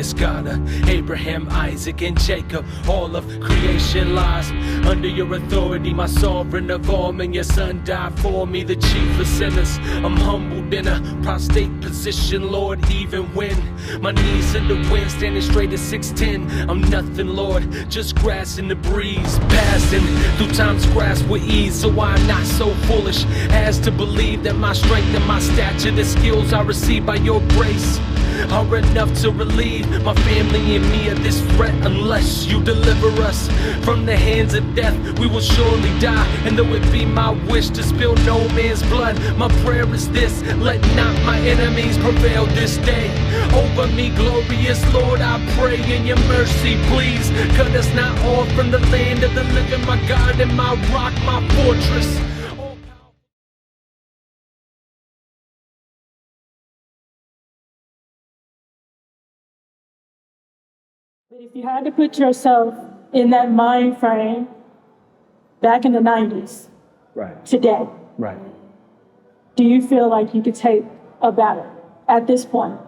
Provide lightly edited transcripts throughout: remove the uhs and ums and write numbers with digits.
promise God of Abraham, Isaac, and Jacob. All of creation lies under your authority, my sovereign of all men. Your son died for me, the chief of sinners. I'm humbled in a prostrate position, Lord, even when my knees in the wind, standing straight at 6'10". I'm nothing, Lord, just grass in the breeze, passing through time's grasp with ease. So I'm not so foolish as to believe that my strength and my stature, the skills I receive by your grace, are enough to relieve my family and me of this threat. Unless you deliver us from the hands of death, we will surely die. And though it be my wish to spill no man's blood, my prayer is this: let not my enemies prevail this day over me. Glorious Lord, I pray in your mercy, please cut us not off from the land of the living, my God and my rock, my fortress. But if you had to put yourself in that mind frame back in the 90s, right, today, right, do you feel like you could take a battle at this point?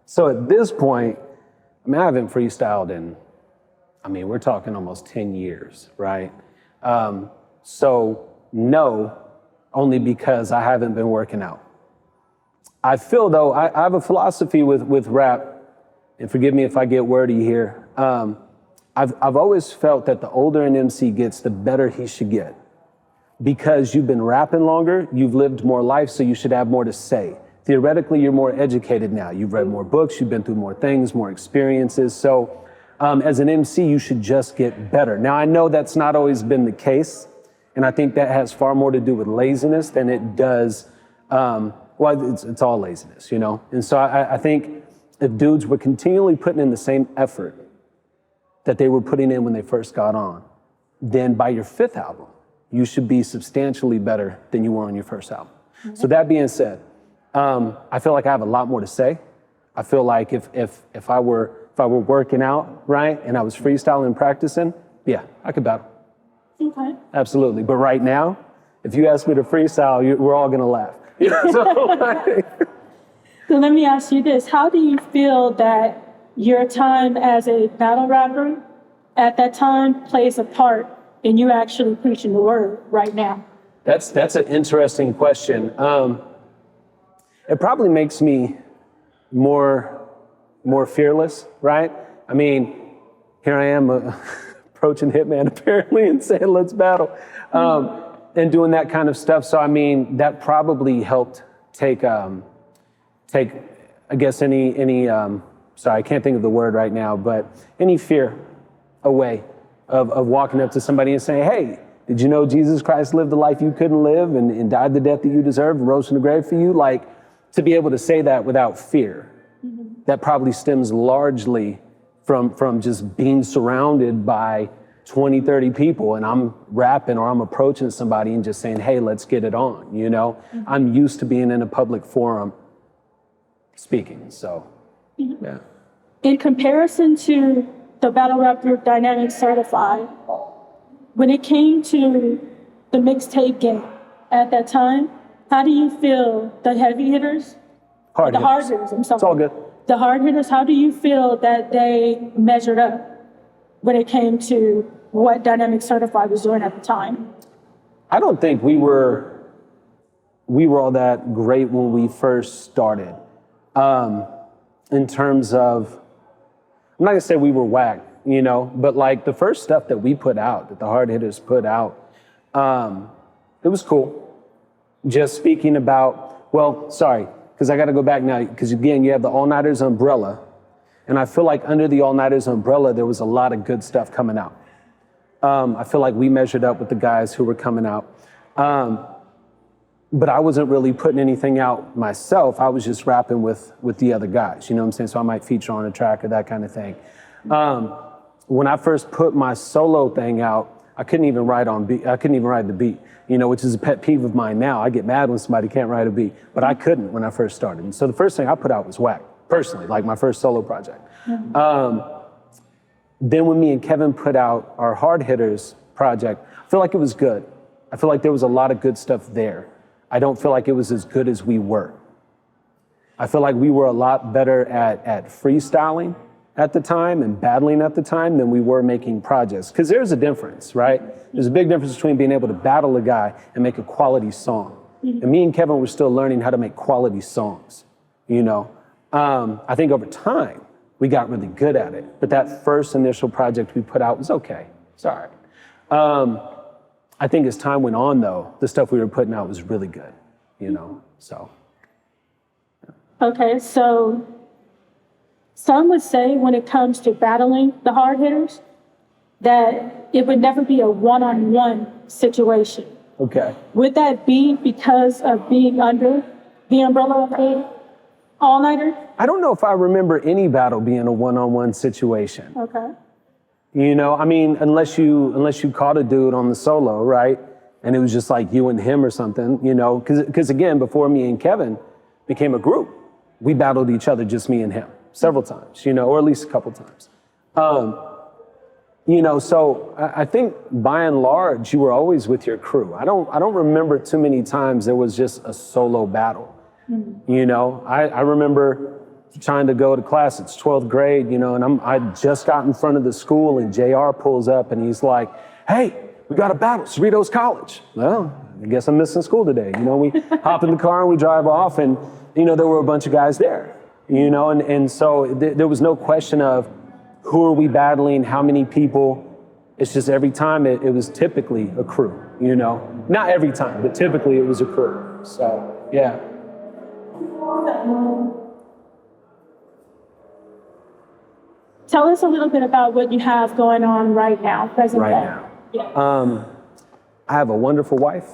So at this point, I mean, I haven't freestyled in, I mean, we're talking almost 10 years, right? So no, only because I haven't been working out. I feel though, I have a philosophy with rap, and forgive me if I get wordy here. I've always felt that the older an MC gets, the better he should get. Because you've been rapping longer, you've lived more life, so you should have more to say. Theoretically, you're more educated now. You've read more books, you've been through more things, more experiences. So as an MC, you should just get better. Now, I know that's not always been the case, and I think that has far more to do with laziness than it does, well, it's all laziness, you know? And so I think if dudes were continually putting in the same effort that they were putting in when they first got on, then by your fifth album, you should be substantially better than you were on your first album. Mm-hmm. So that being said, I feel like I have a lot more to say. I feel like if I were working out, right, and I was freestyling and practicing, yeah, I could battle. Okay. Absolutely. But right now, if you ask me to freestyle, we're all gonna laugh. You know, So let me ask you this. How do you feel that your time as a battle rapper at that time plays a part in you actually preaching the word right now? That's an interesting question. It probably makes me more fearless, right? I mean, here I am approaching Hitman apparently and saying, let's battle, and doing that kind of stuff. So, I mean, that probably helped take, I guess, any sorry, I can't think of the word right now, but any fear away of walking up to somebody and saying, hey, did you know Jesus Christ lived the life you couldn't live and died the death that you deserved and rose from the grave for you? Like, to be able to say that without fear, that probably stems largely from just being surrounded by 20, 30 people and I'm rapping or I'm approaching somebody and just saying, hey, let's get it on, you know? I'm used to being in a public forum speaking, so, yeah. In comparison to the battle rap group Dynamic Certified, when it came to the mixtape game at that time, how do you feel the heavy hitters? Hard hitters, I'm sorry. It's all good. The hard hitters, how do you feel that they measured up when it came to what Dynamic Certified was doing at the time? I don't think we were all that great when we first started. In terms of, I'm not gonna say we were whack, you know, but like the first stuff that we put out, that the hard hitters put out, it was cool. Just speaking about, well, sorry, because I got to go back now, because again, you have the All-Nighters umbrella, and I feel like under the All-Nighters umbrella, there was a lot of good stuff coming out. I feel like we measured up with the guys who were coming out. But I wasn't really putting anything out myself. I was just rapping with the other guys, you know what I'm saying? So I might feature on a track or that kind of thing. When I first put my solo thing out, I couldn't even ride the beat, you know, which is a pet peeve of mine now. I get mad when somebody can't ride a beat, but I couldn't when I first started. And so the first thing I put out was whack, personally, like my first solo project. Then when me and Kevin put out our HardHitters project, I feel like it was good. I feel like there was a lot of good stuff there. I don't feel like it was as good as we were. I feel like we were a lot better at freestyling at the time and battling at the time than we were making projects. Because there's a difference, right? There's a big difference between being able to battle a guy and make a quality song. And me and Kevin were still learning how to make quality songs, you know? I think over time, we got really good at it. But that first initial project we put out was okay. It's all right. I think as time went on, though, the stuff we were putting out was really good, you know, so. Okay, so some would say when it comes to battling the hard hitters, that it would never be a one-on-one situation. Okay. Would that be because of being under the umbrella of a all-nighter? I don't know if I remember any battle being a one-on-one situation. Okay. You know, I mean, unless you caught a dude on the solo, right? And it was just like you and him or something, you know, because again, before me and Kevin became a group, we battled each other, just me and him, several times, you know, or at least a couple times. You know, so I think by and large, you were always with your crew. I don't remember too many times there was just a solo battle. Mm-hmm. You know, I remember trying to go to class, it's 12th grade, you know, and I just got in front of the school and JR pulls up and he's like, hey, we got a battle, Cerritos College. Well, I guess I'm missing school today. You know, we hop in the car and we drive off and, you know, there were a bunch of guys there, you know, and so there was no question of who are we battling, how many people. It's just every time it was typically a crew, you know, not every time, but typically it was a crew. So, yeah. Tell us a little bit about what you have going on right now, present day. Right now. Yeah. I have a wonderful wife.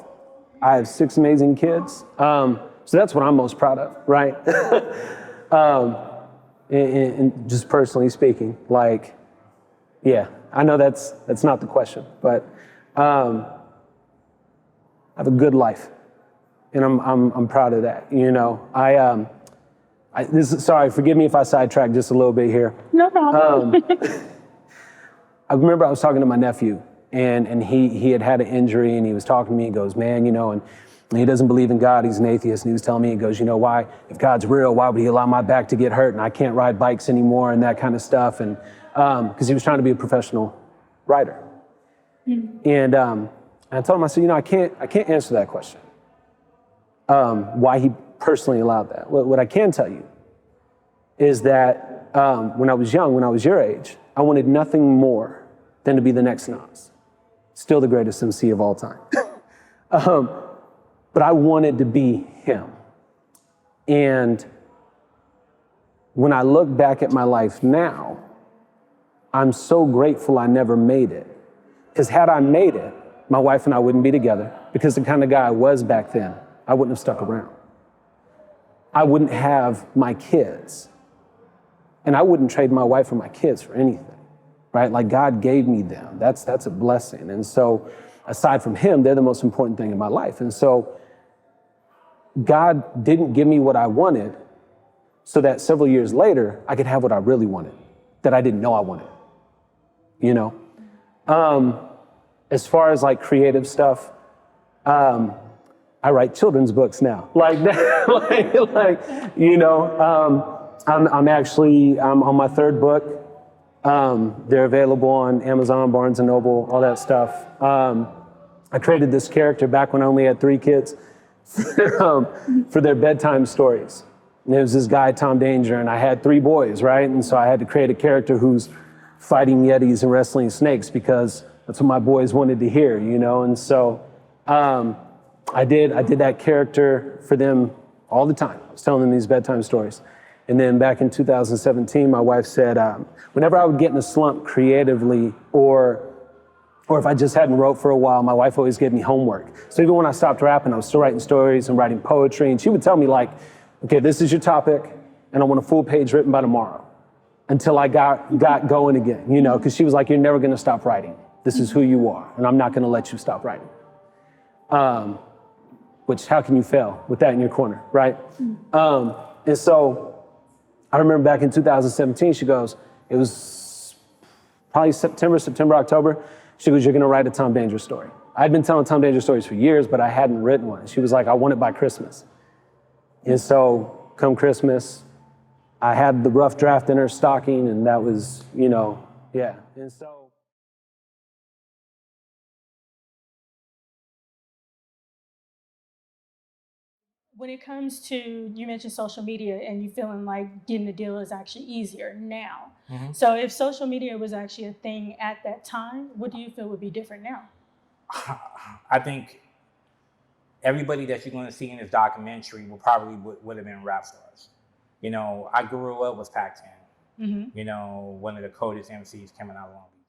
I have 6 amazing kids. So that's what I'm most proud of, right? And just personally speaking, like, yeah, I know that's not the question, but I have a good life, and I'm proud of that. You know, sorry, forgive me if I sidetrack just a little bit here. No problem. I remember I was talking to my nephew, and he had an injury, and he was talking to me. He goes, man, you know, and he doesn't believe in God. He's an atheist. And he was telling me, he goes, you know, why, if God's real, why would he allow my back to get hurt and I can't ride bikes anymore and that kind of stuff. And because he was trying to be a professional rider. Mm-hmm. And I told him, I said, you know, I can't answer that question. Why he personally allowed that. What I can tell you is that when I was young, when I was your age, I wanted nothing more than to be the next Mnds. Still the greatest MC of all time. But I wanted to be him. And when I look back at my life now, I'm so grateful I never made it. Because had I made it, my wife and I wouldn't be together. Because the kind of guy I was back then, I wouldn't have stuck around. I wouldn't have my kids. And I wouldn't trade my wife or my kids for anything, right? Like God gave me them. That's a blessing. And so aside from him, they're the most important thing in my life. And so God didn't give me what I wanted so that several years later, I could have what I really wanted, that I didn't know I wanted, you know? As far as like creative stuff, I write children's books now. Like, you know, I'm on my 3rd book. They're available on Amazon, Barnes and Noble, all that stuff. I created this character back when I only had 3 kids for their bedtime stories. And there was this guy, Tom Danger, and I had 3 boys, right? And so I had to create a character who's fighting Yetis and wrestling snakes because that's what my boys wanted to hear, you know? And so I did that character for them all the time. I was telling them these bedtime stories. And then back in 2017, my wife said, whenever I would get in a slump creatively or if I just hadn't wrote for a while, my wife always gave me homework. So even when I stopped rapping, I was still writing stories and writing poetry. And she would tell me like, okay, this is your topic, and I want a full page written by tomorrow until I got going again, you know, because she was like, you're never going to stop writing. This is who you are, and I'm not going to let you stop writing. Which, how can you fail with that in your corner, right? And so I remember back in 2017, she goes, it was probably September, October. She goes, you're going to write a Tom Danger story. I'd been telling Tom Danger stories for years, but I hadn't written one. She was like, I want it by Christmas. And so come Christmas, I had the rough draft in her stocking, and that was, you know, yeah. And so. When it comes to, you mentioned social media and you feeling like getting a deal is actually easier now. So if social media was actually a thing at that time, what do you feel would be different now? I think everybody that you're going to see in this documentary would have been rap stars. You know, I grew up with Pac-10. You know, one of the coldest MCs coming out of Long Beach.